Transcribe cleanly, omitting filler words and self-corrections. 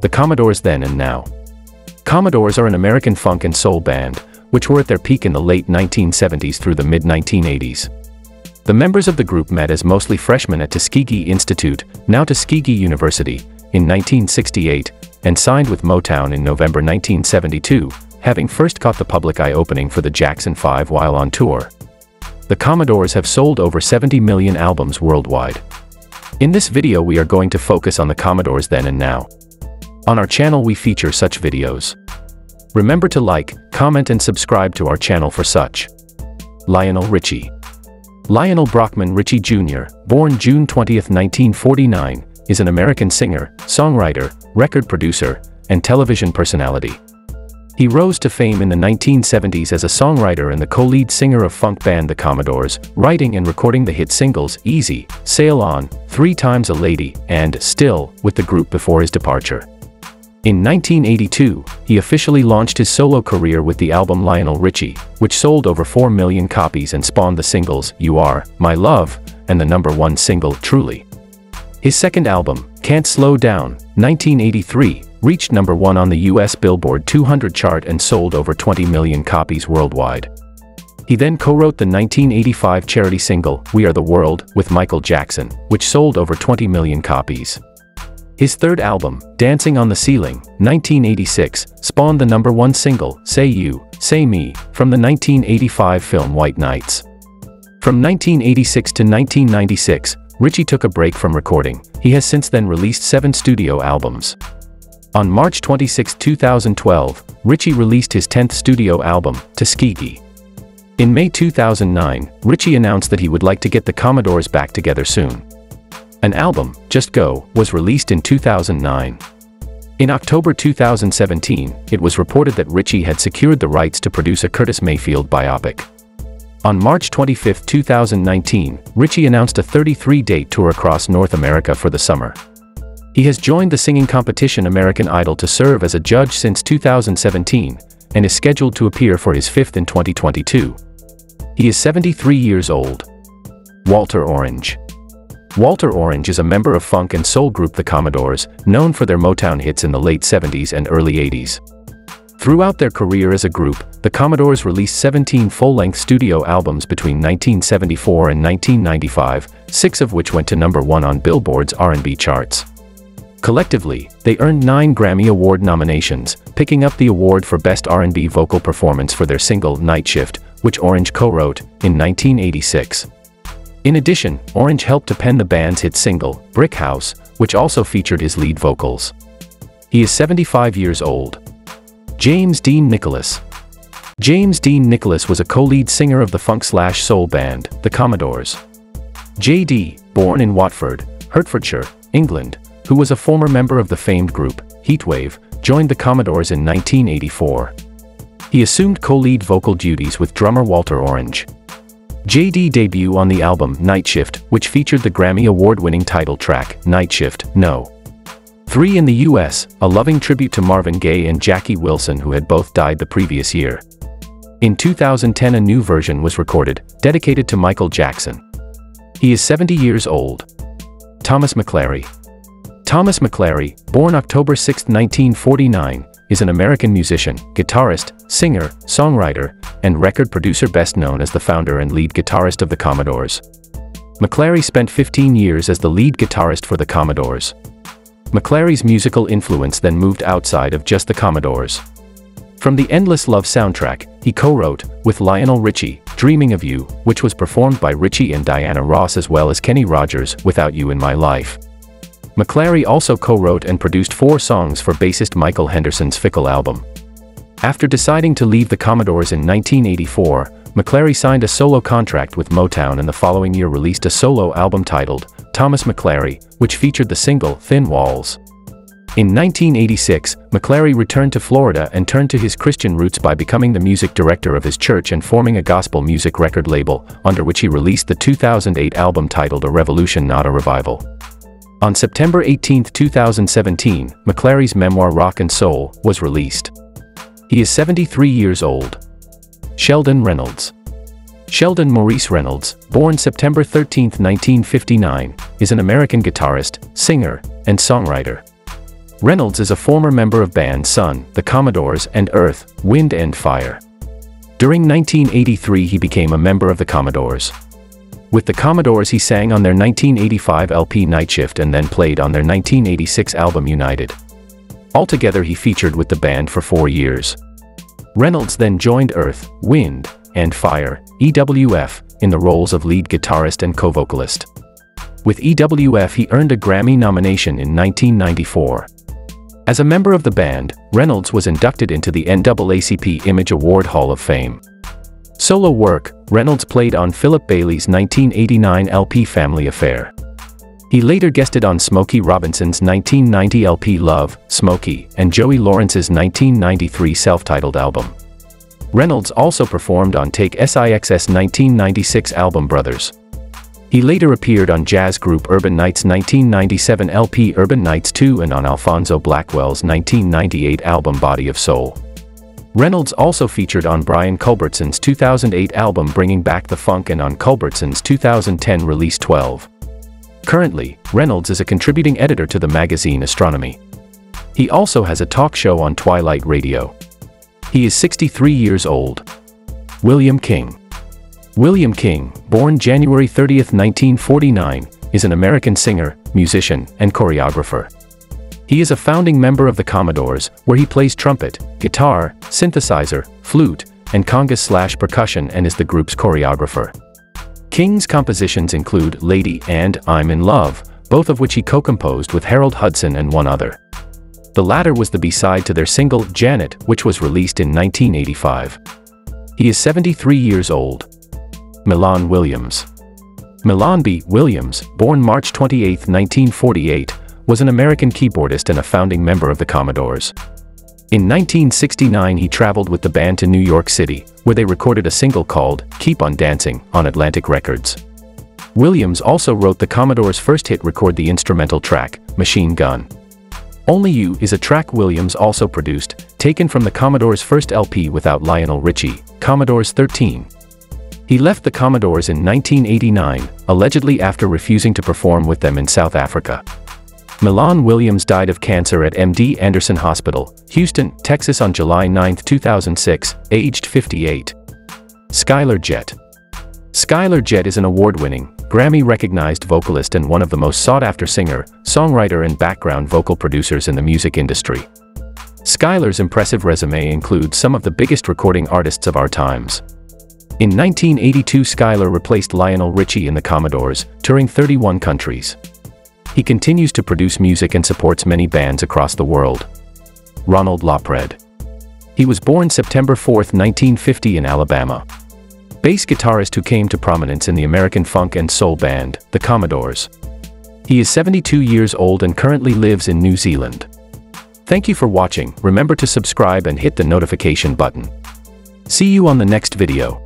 The Commodores Then and Now. Commodores are an American funk and soul band, which were at their peak in the late 1970s through the mid-1980s. The members of the group met as mostly freshmen at Tuskegee Institute, now Tuskegee University, in 1968, and signed with Motown in November 1972, having first caught the public eye opening for the Jackson 5 while on tour. The Commodores have sold over 70 million albums worldwide. In this video we are going to focus on the Commodores Then and Now. On our channel we feature such videos. Remember to like, comment and subscribe to our channel for such. Lionel Richie. Lionel Brockman Richie Jr., born June 20, 1949, is an American singer, songwriter, record producer, and television personality. He rose to fame in the 1970s as a songwriter and the co-lead singer of funk band The Commodores, writing and recording the hit singles Easy, Sail On, 3 Times a Lady, and Still with the group before his departure. In 1982, he officially launched his solo career with the album Lionel Richie, which sold over 4 million copies and spawned the singles You Are, My Love, and the #1 single Truly. His second album, Can't Slow Down, 1983, reached #1 on the US Billboard 200 chart and sold over 20 million copies worldwide. He then co-wrote the 1985 charity single We Are the World with Michael Jackson, which sold over 20 million copies. His third album, Dancing on the Ceiling, 1986, spawned the #1 single Say You, Say Me, from the 1985 film White Nights. From 1986 to 1996, Richie took a break from recording. He has since then released 7 studio albums. On March 26, 2012, Richie released his 10th studio album, Tuskegee. In May 2009, Richie announced that he would like to get the Commodores back together soon. An album, Just Go, was released in 2009. In October 2017, it was reported that Richie had secured the rights to produce a Curtis Mayfield biopic. On March 25, 2019, Richie announced a 33-date tour across North America for the summer. He has joined the singing competition American Idol to serve as a judge since 2017, and is scheduled to appear for his 5th in 2022. He is 73 years old. Walter Orange. Walter Orange is a member of funk and soul group The Commodores, known for their Motown hits in the late 70s and early 80s. Throughout their career as a group, the Commodores released 17 full-length studio albums between 1974 and 1995, 6 of which went to #1 on Billboard's R&B charts. Collectively, they earned 9 Grammy Award nominations, picking up the award for Best R&B Vocal Performance for their single Night Shift, which Orange co-wrote in 1986. In addition, Orange helped to pen the band's hit single, Brick House, which also featured his lead vocals. He is 75 years old. James Dean Nicholas. James Dean Nicholas was a co-lead singer of the funk/soul band, The Commodores. J.D., born in Watford, Hertfordshire, England, who was a former member of the famed group, Heatwave, joined the Commodores in 1984. He assumed co-lead vocal duties with drummer Walter Orange. J.D. debut on the album Night Shift, which featured the Grammy Award-winning title track, Night Shift, No. 3 in the US, a loving tribute to Marvin Gaye and Jackie Wilson, who had both died the previous year. In 2010 a new version was recorded, dedicated to Michael Jackson. He is 70 years old. Thomas McClary. Thomas McClary, born October 6, 1949, is an American musician, guitarist, singer, songwriter, and record producer best known as the founder and lead guitarist of the Commodores. McClary spent 15 years as the lead guitarist for the Commodores. McClary's musical influence then moved outside of just the Commodores. From the Endless Love soundtrack, he co-wrote, with Lionel Richie, Dreaming of You, which was performed by Richie and Diana Ross as well as Kenny Rogers, Without You in My Life. McClary also co-wrote and produced 4 songs for bassist Michael Henderson's Fickle album. After deciding to leave the Commodores in 1984, McClary signed a solo contract with Motown and the following year released a solo album titled Thomas McClary, which featured the single Thin Walls. In 1986, McClary returned to Florida and turned to his Christian roots by becoming the music director of his church and forming a gospel music record label, under which he released the 2008 album titled A Revolution Not a Revival. On September 18, 2017, McClary's memoir Rock and Soul was released. He is 73 years old. Sheldon Reynolds. Sheldon Maurice Reynolds, born September 13, 1959, is an American guitarist, singer, and songwriter. Reynolds is a former member of band Sun, the Commodores, and Earth, Wind and Fire. During 1983 he became a member of the Commodores. With the Commodores he sang on their 1985 LP Night Shift and then played on their 1986 album United. Altogether he featured with the band for 4 years. Reynolds then joined Earth, Wind, and Fire, EWF, in the roles of lead guitarist and co-vocalist. With EWF he earned a Grammy nomination in 1994. As a member of the band, Reynolds was inducted into the NAACP Image Award Hall of Fame. Solo work, Reynolds played on Philip Bailey's 1989 LP Family Affair. He later guested on Smokey Robinson's 1990 LP Love, Smokey, and Joey Lawrence's 1993 self-titled album. Reynolds also performed on Take Six's 1996 album Brothers. He later appeared on jazz group Urban Nights' 1997 LP Urban Nights 2 and on Alfonso Blackwell's 1998 album Body of Soul. Reynolds also featured on Brian Culbertson's 2008 album Bringing Back the Funk and on Culbertson's 2010 release 12. Currently, Reynolds is a contributing editor to the magazine Astronomy. He also has a talk show on Twilight Radio. He is 63 years old. William King. William King, born January 30, 1949, is an American singer, musician, and choreographer. He is a founding member of the Commodores, where he plays trumpet, guitar, synthesizer, flute, and congas/percussion and is the group's choreographer. King's compositions include Lady and I'm in Love, both of which he co-composed with Harold Hudson and one other. The latter was the B-side to their single, Janet, which was released in 1985. He is 73 years old. Milan Williams. Milan B. Williams, born March 28, 1948, was an American keyboardist and a founding member of the Commodores. In 1969 he traveled with the band to New York City, where they recorded a single called Keep on Dancing on Atlantic Records. Williams also wrote the Commodores' first hit record the instrumental track, Machine Gun. Only You is a track Williams also produced, taken from the Commodores' first LP without Lionel Richie, Commodores 13. He left the Commodores in 1989, allegedly after refusing to perform with them in South Africa. Milan Williams died of cancer at MD Anderson Hospital, Houston, Texas on July 9, 2006, aged 58. Skyler Jett. Skyler Jett is an award-winning, Grammy-recognized vocalist and one of the most sought-after singer, songwriter and background vocal producers in the music industry. Skyler's impressive resume includes some of the biggest recording artists of our times. In 1982 Skyler replaced Lionel Richie in the Commodores, touring 31 countries. He continues to produce music and supports many bands across the world. Ronald Lapread. He was born September 4, 1950 in Alabama. Bass guitarist who came to prominence in the American funk and soul band, the Commodores. He is 72 years old and currently lives in New Zealand. Thank you for watching. Remember to subscribe and hit the notification button. See you on the next video.